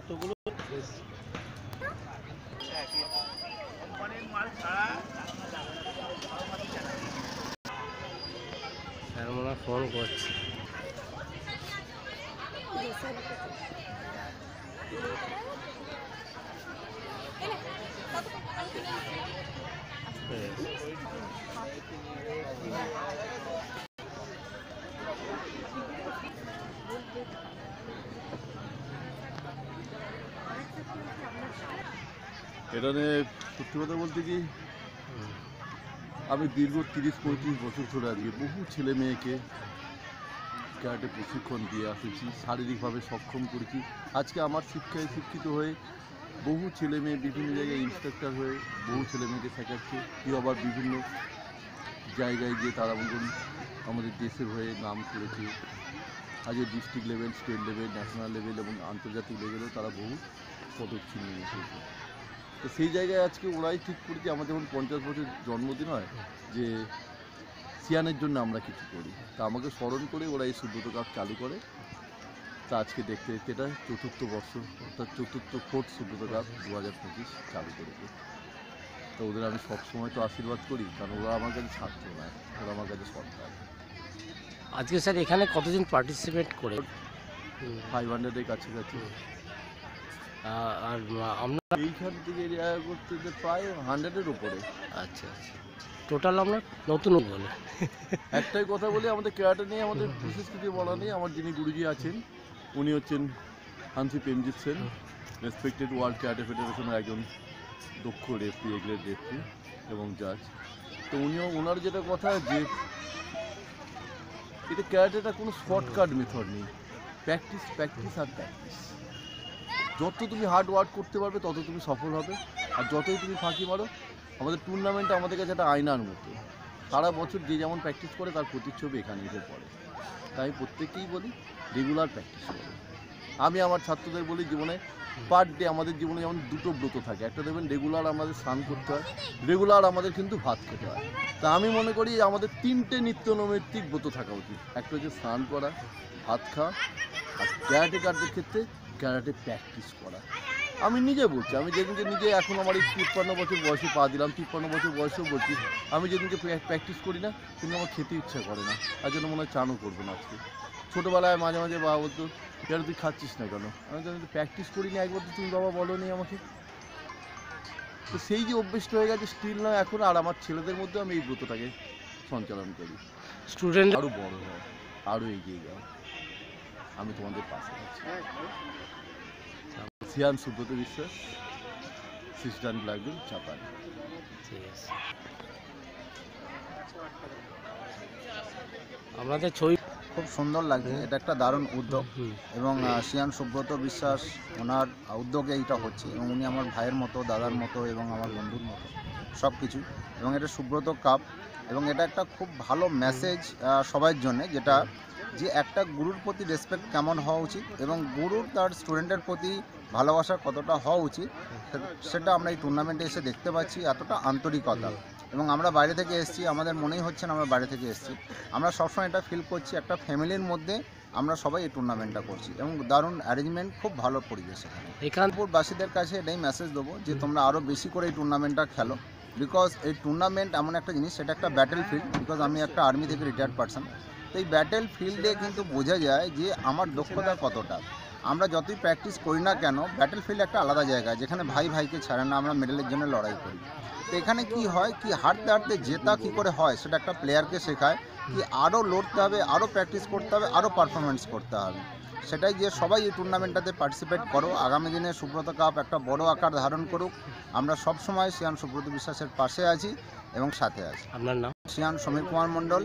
কতগুলো স্যার মনে হয় ফোন করছে। এটা নিয়ে সত্যি কথা বলতে কি, আমি দীর্ঘ 30-35 বছর ধরে আজকে বহু ছেলে মেয়েকে ক্যারাটে প্রশিক্ষণ দিয়ে আসছি, শারীরিকভাবে সক্ষম করেছি। আজকে আমার শিক্ষায় শিক্ষিত হয়ে বহু ছেলে মেয়ে বিভিন্ন জায়গায় ইন্সট্রাক্টর হয়ে বহু ছেলে মেয়েকে শেখাচ্ছে। কেউ আবার বিভিন্ন জায়গায় গিয়ে তারা বলুন আমাদের দেশের হয়ে নাম করেছে। আজকে district level, state level, national level এবং আন্তর্জাতিক লেভেলেও তারা বহু পদক ছিনিয়ে এসেছে। তো সেই জায়গায় আজকে ওরাই ঠিক করেছে, আমার যেমন 50 বছর জন্মদিন হয়, যে সিয়ানের জন্য আমরা কিছু করি। তা আমাকে স্মরণ করে ওরা এই সুব্রত কাপ চালু করে। তা আজকে দেখতে দেখতে এটা 4র্থ বর্ষ, অর্থাৎ 4র্থ সুব্রত কাপ 2025 চালু করেছে। তো ওদের আমি সবসময় তো আশীর্বাদ করি, কারণ ওরা আমার কাছে ছাত্র নয়, ওরা আমার কাছে সন্তান। আজকে স্যার এখানে কতজন পার্টিসিপেট করে? 500-এর কাছাকাছি। আর আমরা এইখান থেকে এরিয়া করতে প্রায় 100-এর উপরে। আচ্ছা আচ্ছা, টোটাল আমরা নতুন বলে একটাই কথা বলি, আমাদের ক্যারাটে নিয়ে আমাদের বিশেষ কিছু বলা নেই। আমার যিনি গুরুজি আছেন উনি হচ্ছেন Hansi Premjit Sen, respected world karate ফেডারেশনের একজন দক্ষ রেফারি, এগ্রেড রেফারি এবং জাজ। তো ওনার যেটা কথা যে এটা ক্যারাটেটা কোনো শর্টকাট মেথড নেই, প্র্যাকটিস প্র্যাকটিস আর প্র্যাকটিস। যত তুমি হার্ড ওয়ার্ক করতে পারবে তত তুমি সফল হবে, আর যতই তুমি ফাঁকি মারো। আমাদের টুর্নামেন্টটা আমাদের কাছে একটা আয়নার মতো, সারা বছর যে যেমন প্র্যাকটিস করে তার প্রতিচ্ছবি এখানে এসে পড়ে। তাই প্রত্যেককেই বলি রেগুলার প্র্যাকটিস করো। আমি আমার ছাত্রদের বলি জীবনে পার ডে আমাদের জীবনে যেমন দুটো ব্রত থাকে, একটা দেখবেন রেগুলার আমাদের স্নান করতে হয়, রেগুলার আমাদের কিন্তু ভাত খেতে হয়। তা আমি মনে করি আমাদের 3টে নিত্য নৈমিত্তিক ব্রত থাকা উচিত। একটা হচ্ছে স্নান করা, ভাত খাওয়া, আর ক্যারাটেকারদের ক্ষেত্রে ক্যারাটে প্র্যাকটিস করা। আমি নিজে বলছি, আমি যেদিনকে নিজে এখন আমার এই 53 বছর বয়সে পা দিলাম, 53 বছর বয়সেও বলছি, আমি যেদিনকে প্র্যাকটিস করি না কিন্তু আমার খেতে ইচ্ছা করে না, তার জন্য মনে হয় চানও করবো না আজকে। ছোটোবেলায় মাঝে মাঝে বাবা বলতো কেন তুই খাচ্ছিস না কেন, আমি তো প্র্যাকটিস করি না, একবার তো তুমি বাবা বলো নি আমাকে। তো সেই যে অভ্যেসটা হয়ে গেছে স্টিল নয় এখন, আর আমার ছেলেদের মধ্যে আমি এই ব্রতটাকে সঞ্চালন করি। স্টুডেন্ট আরও বড় হয়, আরও এগিয়ে যাও, আমি তোমাদের পাশে আছি। সিয়ান সুব্রত বিশ্বাস, সিস্টান ব্ল্যাকবেল, জাপান। ঠিক আছে, আমাদের ছবি খুব সুন্দর লাগছে। এটা একটা দারুণ উদ্যোগ এবং সিয়ান সুব্রত বিশ্বাস ওনার উদ্যোগে এইটা হচ্ছে, এবং উনি আমার ভাইয়ের মতো, দাদার মতো এবং আমার বন্ধুর মতো সব কিছু। এবং এটা সুব্রত কাপ, এবং এটা একটা খুব ভালো মেসেজ সবার জন্য, যেটা যে একটা গুরুর প্রতি রেসপেক্ট কেমন হওয়া উচিত এবং গুরুর তার স্টুডেন্টের প্রতি ভালোবাসা কতটা হওয়া উচিত, সেটা আমরা এই টুর্নামেন্টে এসে দেখতে পাচ্ছি। এতটা আন্তরিকতা, এবং আমরা বাইরে থেকে এসেছি, আমাদের মনেই হচ্ছে না আমরা বাইরে থেকে এসেছি। আমরা সবসময় এটা ফিল করছি একটা ফ্যামিলির মধ্যে আমরা সবাই এই টুর্নামেন্টটা করছি, এবং দারুণ অ্যারেঞ্জমেন্ট, খুব ভালো পরিবেশ এখানে। এখানপুরবাসীদের কাছে এটাই মেসেজ দেবো যে তোমরা আরও বেশি করে এই টুর্নামেন্টটা খেলো, বিকজ এই টুর্নামেন্ট এমন একটা জিনিস, সেটা একটা ব্যাটেল ফিল্ড। বিকজ আমি একটা আর্মি থেকে রিটায়ার্ড পারসন, তো এই ব্যাটেল ফিল্ডে কিন্তু বোঝা যায় যে আমার দক্ষতা কতটা। আমরা যতই প্র্যাকটিস করি না কেন, ব্যাটেল ফিল্ড একটা আলাদা জায়গা, যেখানে ভাই ভাইকে ছাড়ে না, আমরা মেডেলের জন্য লড়াই করি। তো এখানে কি হয়, কি হারতে হারতে জেতা কী করে হয় সেটা একটা প্লেয়ারকে শেখায়, কি আরও লড়তে হবে, আরও প্র্যাকটিস করতে হবে, আরও পারফরমেন্স করতে হবে। সেটাই যে সবাই এই টুর্নামেন্টটাতে পার্টিসিপেট করো, আগামী দিনে সুব্রত কাপ একটা বড় আকার ধারণ করুক। আমরা সব সময় সিয়ান সুব্রত বিশ্বাসের পাশে আছি এবং সাথে আছি। আপনার নাম? সিয়ান Samir Kumar Mondal,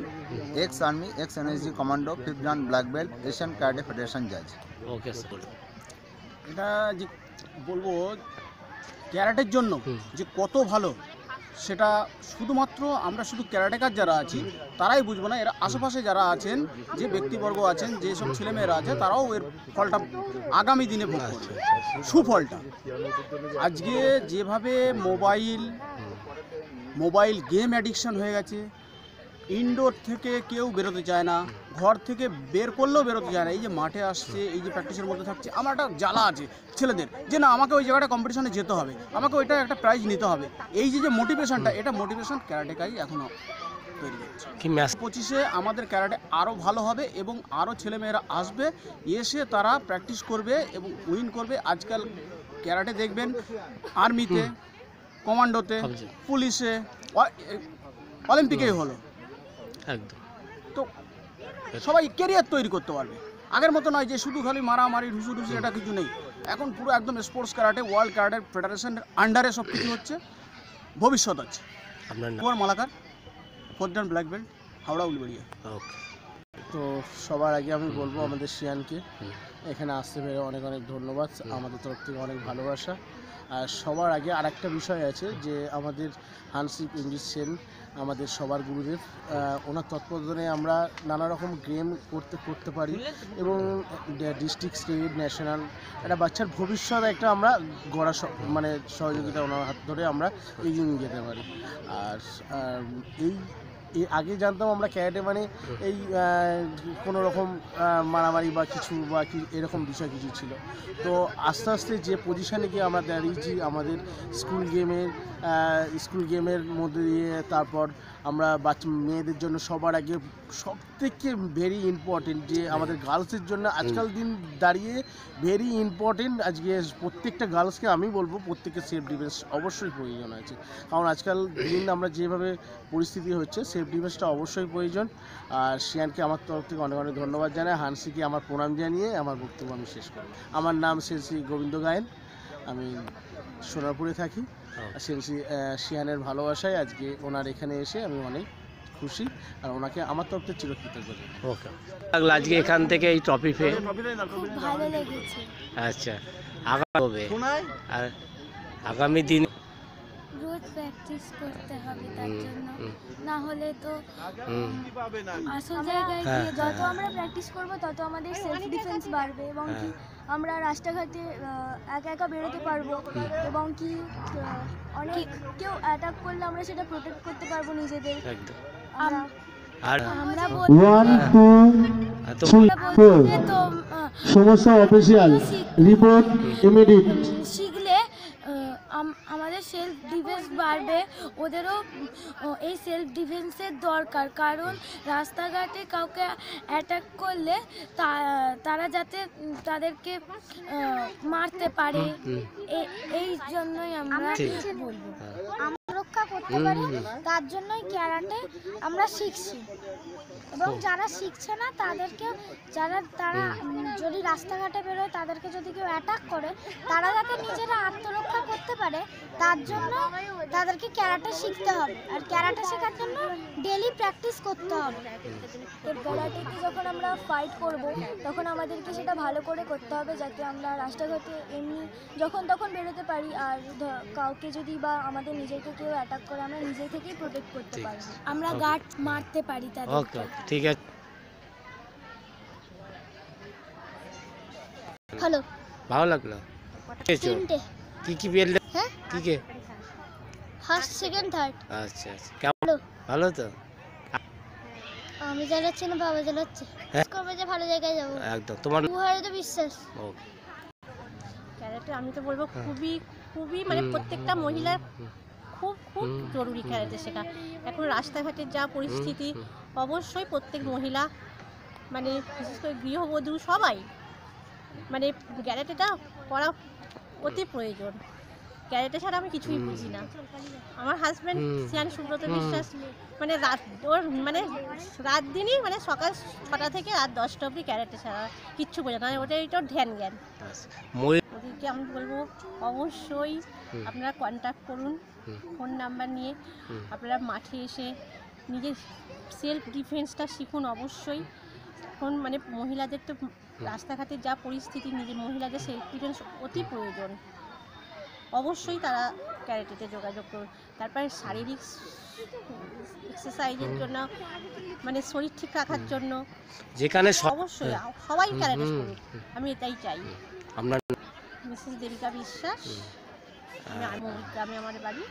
ex army, ex NSG commando, 5th dan black belt, Asian karate federation জাজ। ওকে স্যার, এটা যে বলবো ক্যারাটের জন্য যে কত ভালো, সেটা শুধুমাত্র আমরা শুধু ক্যারাটেকার যারা আছি তারাই বুঝবো না, এরা আশেপাশে যারা আছেন, যে ব্যক্তিবর্গ আছেন, যেসব ছেলেমেয়েরা আছে, তারাও এর ফলটা আগামী দিনে ভোগ করবে, সুফলটা। আজকে যেভাবে মোবাইল গেম অ্যাডিকশন হয়ে গেছে, ইনডোর থেকে কেউ বেরোতে চায় না, ঘর থেকে বের করলেও বেরোতে চায় না। এই যে মাঠে আসছে, এই যে প্র্যাকটিসের মধ্যে থাকছে, আমার একটা জ্বালা আছে ছেলেদের যে না আমাকে ওই জায়গাটা কম্পিটিশনে যেতে হবে, আমাকে ওইটা একটা প্রাইজ নিতে হবে। এই যে যে মোটিভেশনটা, এটা মোটিভেশন ক্যারাটেকাই এখনও তৈরি হচ্ছে। কি ম্যাচ 25-এ আমাদের ক্যারাটে আরও ভালো হবে এবং আরও ছেলেমেয়েরা আসবে, এসে তারা প্র্যাকটিস করবে এবং উইন করবে। আজকাল ক্যারাটে দেখবেন আর্মিতে, কমান্ডোতে, পুলিশে, অলিম্পিকেই হলো। একদম তো সবাই ক্যারিয়ার তৈরি করতে পারবে। আগের মতো নয় যে শুধু খালি মারামারি ঢুসুঢুসি, এটা কিছু নেই। এখন পুরো একদম স্পোর্টস ক্যারাটে, ওয়ার্ল্ড ক্যারাটে ফেডারেশনের আন্ডারে সব কিছু হচ্ছে, ভবিষ্যৎ আছে। আপনার নাম? Kumar Malakar, 4th Dan black belt, Howrah Uluberia. Okay. তো সবার আগে আমি বলবো আমাদের শিয়ানকে এখানে আসতে পেরে অনেক অনেক ধন্যবাদ, আমাদের তরফ থেকে অনেক ভালোবাসা। আর সবার আগে আরেকটা বিষয় আছে যে আমাদের হানসিক ইংলিশ সেন আমাদের সবার গুরুদেব, ওনার তত্ত্বাবধানে আমরা নানা রকম গেম করতে পারি এবং ডিস্ট্রিক্ট, স্টেট, ন্যাশনাল একটা বাচ্চার ভবিষ্যৎ একটা আমরা গড়া মানে সহযোগিতা ওনার হাত ধরে আমরা এগিয়ে নিয়ে যেতে পারি। আর এই আগে জানতাম আমরা ক্যারাটে মানে এই কোনো রকম মারামারি বা কিছু বা এরকম বিষয় কিছু ছিল। তো আস্তে আস্তে যে পজিশানে গিয়ে আমরা দাঁড়িয়েছি আমাদের স্কুল গেমের মধ্যে দিয়ে, তারপর আমরা মেয়েদের জন্য সবার আগে সবথেকে ভেরি ইম্পর্টেন্ট যে আমাদের গার্লসের জন্য আজকাল দিন দাঁড়িয়ে ভেরি ইম্পর্টেন্ট। আজকে প্রত্যেকটা গার্লসকে আমি বলবো প্রত্যেকের সেলফ ডিফেন্স অবশ্যই প্রয়োজন আছে, কারণ আজকাল দিন আমরা যেভাবে পরিস্থিতি হচ্ছে সেলফ ডিফেন্সটা অবশ্যই প্রয়োজন। আর শিয়ানকে আমার তরফ থেকে অনেক অনেক ধন্যবাদ জানাই, হানসিকে আমার প্রণাম জানিয়ে আমার বক্তব্য আমি শেষ করি। আমার নাম শ্রী গোবিন্দ গায়েন, আমি সোনারপুরে থাকি। শিয়ানের ভালোবাসায় আজকে ওনার এখানে এসে আমি অনেক খুশি, আর ওনাকে আমার তরফ থেকে চিরকৃতজ্ঞ। ওকে। লাগলো আজকে এখান থেকে এই ট্রফি পেয়ে? খুব ভালো লেগেছে। আচ্ছা, আগামী হবে আর আগামী দিন রোজ প্র্যাকটিস করতে হবে তার জন্য, না হলে তো আসল জায়গায় গিয়ে যত আমরা প্র্যাকটিস করব তত আমাদের সেলফ ডিফেন্স বাড়বে এবং কি আমরা রাস্তাঘাটে একা একা বেরোতে পারবো এবং কি অনেক কেউ অ্যাটাক করলে আমরা সেটা প্রোটেক্ট করতে পারবো নিজেদের। একদম। আমরা আর আমরা 1 2 3 4 তো সমস্ত অফিসিয়াল রিপোর্ট ইমিডিয়েট। শিখলে আমাদের সেলফ ডিফেন্স বাড়বে, ওদেরও এই সেলফ ডিফেন্সের দরকার, কারণ রাস্তাঘাটে কাউকে অ্যাটাক করলে তারা যাতে তাদেরকে মারতে পারে, এই জন্যই আমরা বলবো রক্ষা করতে পারি, তার জন্যই ক্যারাটে আমরা শিখছি। এবং যারা শিখছে না তাদেরকে তারা যদি রাস্তাঘাটে বেরোয় তাদেরকে যদি কেউ অ্যাটাক করে তারা যাতে নিজেরা আত্মরক্ষা করতে পারে তার জন্য তাদেরকে ক্যারাটে শিখতে হবে। আর ক্যারাটে শেখার জন্য ডেলি প্র্যাকটিস করতে হবে। ক্যারাটেতে যখন আমরা ফাইট করব তখন আমাদেরকে সেটা ভালো করে করতে হবে যাতে আমরা রাস্তাঘাটে এমনি যখন তখন বেরোতে পারি, আর কাউকে যদি বা আমাদের নিজেকে কেউ অ্যাটাক করে আমরা নিজে থেকেই প্রোটেক্ট করতে পারি, আমরা গার্ড মারতে পারি তাদেরকে। ওকে, ঠিক আছে। হ্যালো, ভালো লাগলো। তিনটে। কি কি পেলে? হ্যাঁ, কি কি? First, second, third. আচ্ছা আচ্ছা, কেমন? ভালো। ভালো তো? আমি চালাচ্ছি না, বাবা চালাচ্ছে। করবে যে ভালো জায়গায় যাবো একদম। তোমার উহারে তো বিশ্বাস। ওকে। ক্যারাটে আমি তো বলবো খুবই মানে প্রত্যেকটা মহিলার খুব জরুরি ক্যারাটে শেখা। এখন রাস্তাঘাটের যা পরিস্থিতি, অবশ্যই প্রত্যেক মহিলা মানে বিশেষ করে গৃহবধূ সবাই মানে ক্যারাটেটা করা অতি প্রয়োজন। ক্যারাটে ছাড়া আমি কিছুই বুঝি না। আমার হাজব্যান্ড শিয়ান সুব্রত বিশ্বাস মানে রাত দিনই মানে সকাল 6টা থেকে রাত 10টা অবধি ক্যারাটে ছাড়া কিচ্ছু বোঝে না, ওটাই তো ধ্যান জ্ঞান। ওদেরকে আমি বলবো অবশ্যই আপনারা কন্ট্যাক্ট করুন ফোন নাম্বার নিয়ে, আপনারা মাঠে এসে নিজের সেলফ ডিফেন্সটা শিখুন অবশ্যই। এখন মানে মহিলাদের তো রাস্তাঘাটের যা পরিস্থিতি, নিজের মহিলাদের সেলফ ডিফেন্স অতি প্রয়োজন। অবশ্যই তারা ক্যারাটেতে যোগাযোগ করুন। তারপরে শারীরিক এক্সারসাইজের জন্য মানে শরীর ঠিক রাখার জন্য যেখানে অবশ্যই সবাই ক্যারাটে করুন, আমি এটাই চাই। আপনার মিসেস দেবিকা বিশ্বাস, আমি আমার বাড়ি।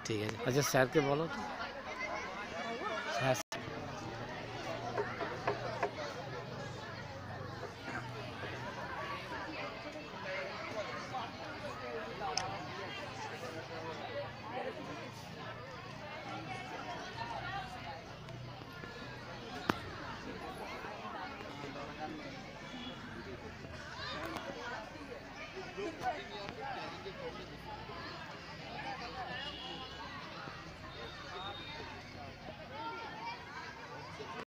ঠিক আছে। আচ্ছা স্যারকে বলো তো। হ্যাঁ